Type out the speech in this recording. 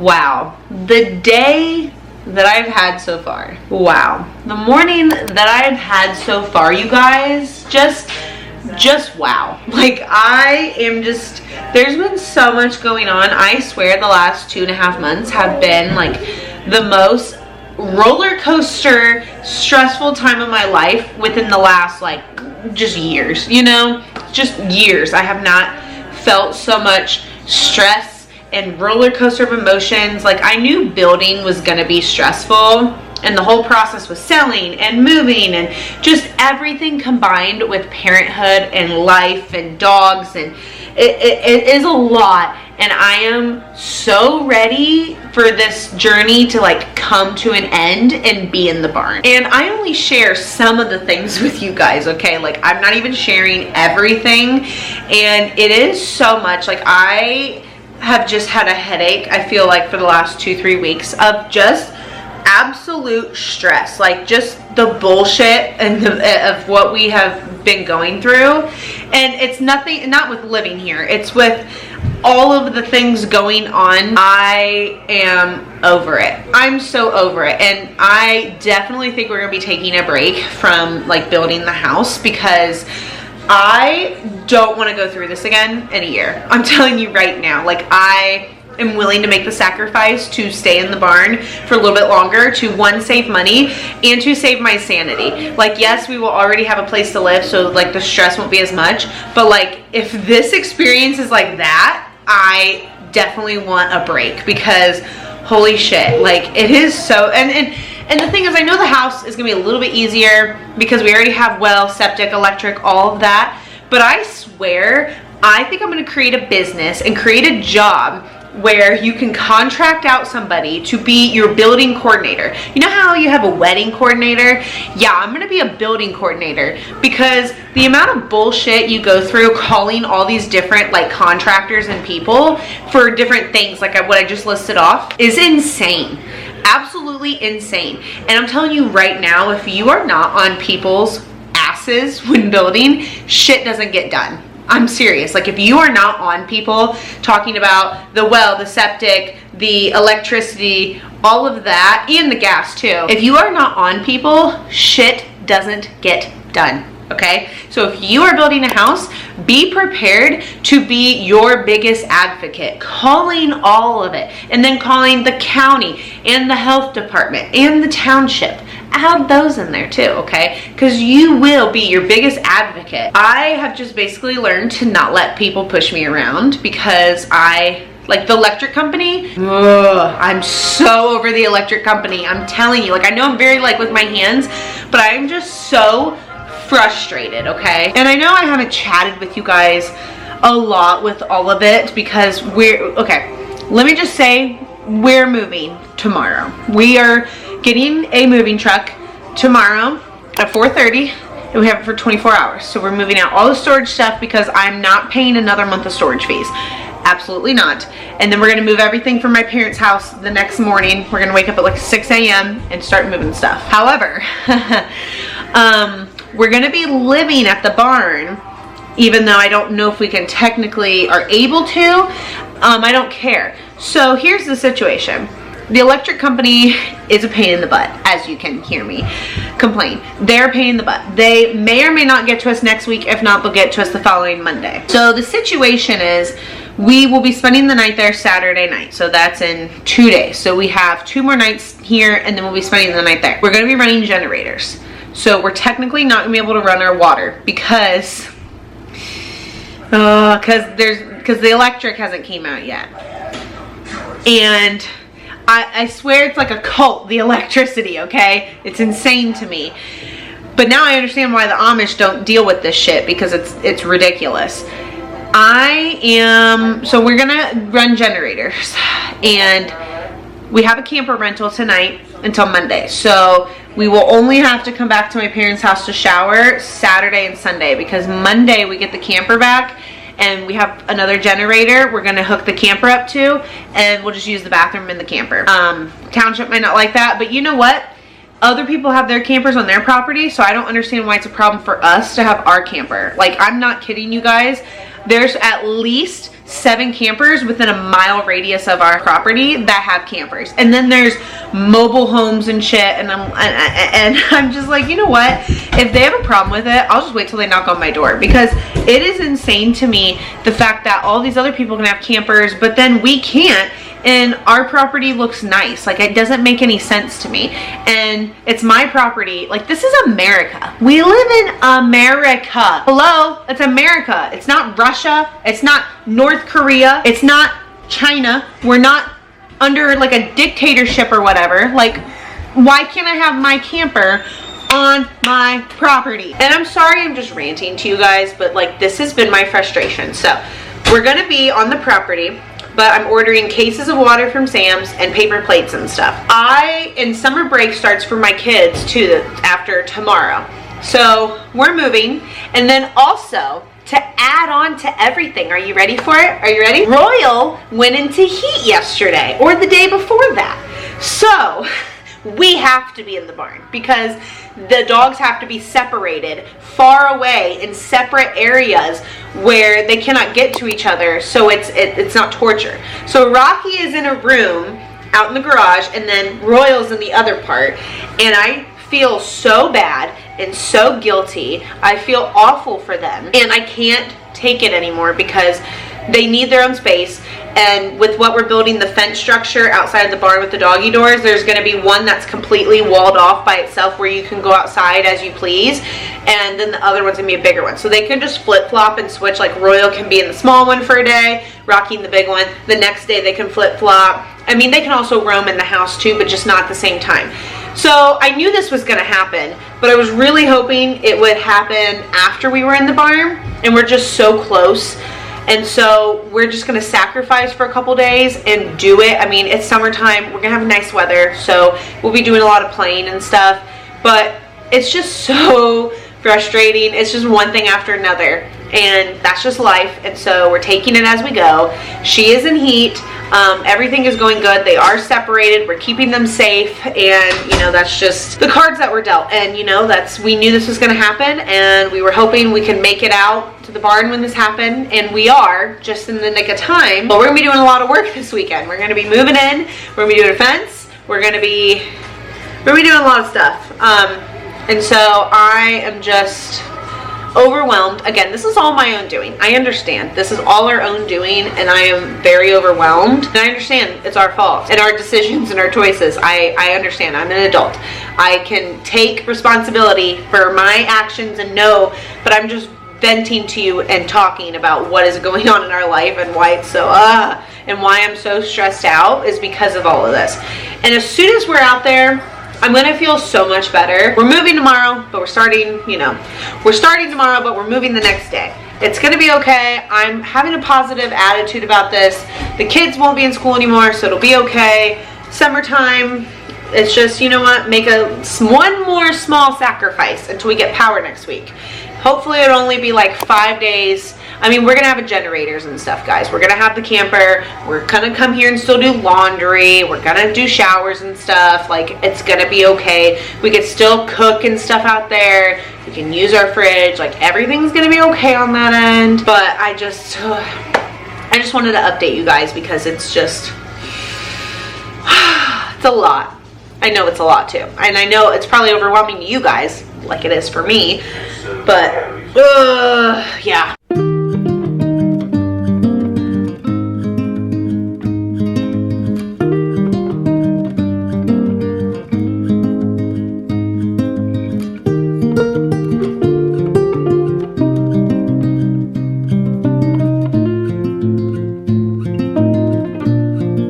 Wow, the day that I've had so far. Wow, the morning that I've had so far, you guys, just wow. Like, I am just, there's been so much going on. I swear the last 2.5 months have been like the most roller coaster stressful time of my life within the last like just years, you know, just years. I have not felt so much stress and roller coaster of emotions. Like, I knew building was gonna be stressful, and the whole process was selling and moving and just everything combined with parenthood and life and dogs, and it is a lot. And I am so ready for this journey to like come to an end and be in the barn. And I only share some of the things with you guys, okay? Like, I'm not even sharing everything, and it is so much. Like, I have just had a headache, I feel like, for the last 2-3 weeks of just absolute stress, like just the bullshit and of what we have been going through. And it's nothing, not with living here, it's with all of the things going on. I am over it. I'm so over it. And I definitely think we're gonna be taking a break from like building the house, because I don't want to go through this again in a year. I'm telling you right now. Like, I am willing to make the sacrifice to stay in the barn for a little bit longer, to one, save money, and to save my sanity. Like, yes, we will already have a place to live, so like the stress won't be as much, but like, if this experience is like that, I definitely want a break, because holy shit, like, it is so, and the thing is, I know the house is gonna be a little bit easier because we already have well, septic, electric, all of that. But I swear, I think I'm gonna create a business and create a job where you can contract out somebody to be your building coordinator. You know how you have a wedding coordinator? Yeah, I'm gonna be a building coordinator, because the amount of bullshit you go through calling all these different like contractors and people for different things, like what I just listed off, is insane. Absolutely insane. And I'm telling you right now, if you are not on people's asses when building, shit doesn't get done. I'm serious. Like, if you are not on people talking about the well, the septic, the electricity, all of that, and the gas too, if you are not on people, shit doesn't get done. Okay, so if you are building a house, be prepared to be your biggest advocate, calling all of it, and then calling the county and the health department and the township. Add those in there too, okay? Because you will be your biggest advocate. I have just basically learned to not let people push me around, because like the electric company, I'm so over the electric company. I'm telling you, like, I know I'm very like with my hands, but I'm just so frustrated, okay? And I know I haven't chatted with you guys a lot with all of it, because let me just say, we're moving tomorrow. We are getting a moving truck tomorrow at 4:30, and we have it for 24 hours. So we're moving out all the storage stuff, because I'm not paying another month of storage fees. Absolutely not. And then we're gonna move everything from my parents' house the next morning. We're gonna wake up at like 6 a.m. and start moving stuff. However, we're gonna be living at the barn, even though I don't know if we can technically are able to. I don't care. So here's the situation. The electric company is a pain in the butt, as you can hear me complain. They're a pain in the butt. They may or may not get to us next week. If not, they'll get to us the following Monday. So the situation is, we will be spending the night there Saturday night. So that's in 2 days. So we have 2 more nights here, and then we'll be spending the night there. We're gonna be running generators. So we're technically not gonna be able to run our water, because the electric hasn't came out yet. And I swear it's like a cult, the electricity, okay? It's insane to me. But now I understand why the Amish don't deal with this shit, because it's ridiculous. So we're gonna run generators, and we have a camper rental tonight until Monday. So we will only have to come back to my parents' house to shower Saturday and Sunday, because Monday we get the camper back, and we have another generator we're gonna hook the camper up to, and we'll just use the bathroom in the camper. Township might not like that, but you know what? Other people have their campers on their property, so I don't understand why it's a problem for us to have our camper. Like, I'm not kidding you guys. there's at least 7 campers within a mile radius of our property that have campers, and then there's mobile homes and shit, and I'm just like, you know what, if they have a problem with it, I'll just wait till they knock on my door, because it is insane to me the fact that all these other people can have campers but then we can't, and our property looks nice. Like, it doesn't make any sense to me, and it's my property. Like, this is America. We live in America. Hello, it's America. It's not Russia, it's not North Korea, it's not China. We're not under like a dictatorship or whatever. Like, why can't I have my camper on my property? And I'm sorry, I'm just ranting to you guys, but like, this has been my frustration. So we're gonna be on the property, but I'm ordering cases of water from Sam's and paper plates and stuff. And summer break starts for my kids too after tomorrow. So we're moving, and then also to add on to everything, are you ready for it? Are you ready? Royal went into heat yesterday, or the day before that. So we have to be in the barn because the dogs have to be separated far away in separate areas where they cannot get to each other, so it's not torture. So Rocky is in a room out in the garage, and then Royal's in the other part, and I feel so bad and so guilty. I feel awful for them, and I can't take it anymore because they need their own space. And with what we're building, the fence structure outside of the barn with the doggy doors, there's going to be one that's completely walled off by itself where you can go outside as you please, and then the other one's going to be a bigger one. So they can just flip-flop and switch. Like, Royal can be in the small one for a day, Rocky in the big one. The next day they can flip-flop. I mean, they can also roam in the house too, but just not at the same time. So I knew this was going to happen, but I was really hoping it would happen after we were in the barn, and we're just so close. And so we're just going to sacrifice for a couple days and do it. I mean, it's summertime. We're going to have nice weather, so we'll be doing a lot of playing and stuff. But it's just so frustrating. It's just one thing after another, and that's just life. And so we're taking it as we go. She is in heat. Everything is going good. They are separated. We're keeping them safe, and you know, that's just the cards that were dealt. And you know, we knew this was going to happen, and we were hoping we could make it out to the barn when this happened, and we are just in the nick of time. But we're gonna be doing a lot of work this weekend. We're gonna be moving in. We're gonna be doing a fence. We're gonna be doing a lot of stuff. And so I am just overwhelmed. Again, this is all my own doing. I understand this is all our own doing, and I am very overwhelmed, and I understand it's our fault and our decisions and our choices. I understand. I'm an adult. I can take responsibility for my actions and know, but I'm just venting to you and talking about what is going on in our life and why it's so and why I'm so stressed out is because of all of this. And as soon as we're out there, I'm gonna feel so much better. We're moving tomorrow, but we're starting tomorrow, but we're moving the next day. It's gonna be okay. I'm having a positive attitude about this. The kids won't be in school anymore, so it'll be okay. Summertime, it's just, you know what, make one more small sacrifice until we get power next week. Hopefully it'll only be like 5 days. I mean, we're gonna have generators and stuff, guys. We're gonna have the camper. We're gonna come here and still do laundry. We're gonna do showers and stuff. Like, it's gonna be okay. We can still cook and stuff out there. We can use our fridge. Like, everything's gonna be okay on that end. But I just wanted to update you guys because it's just, it's a lot. I know it's a lot too. And I know it's probably overwhelming to you guys like it is for me. But, yeah.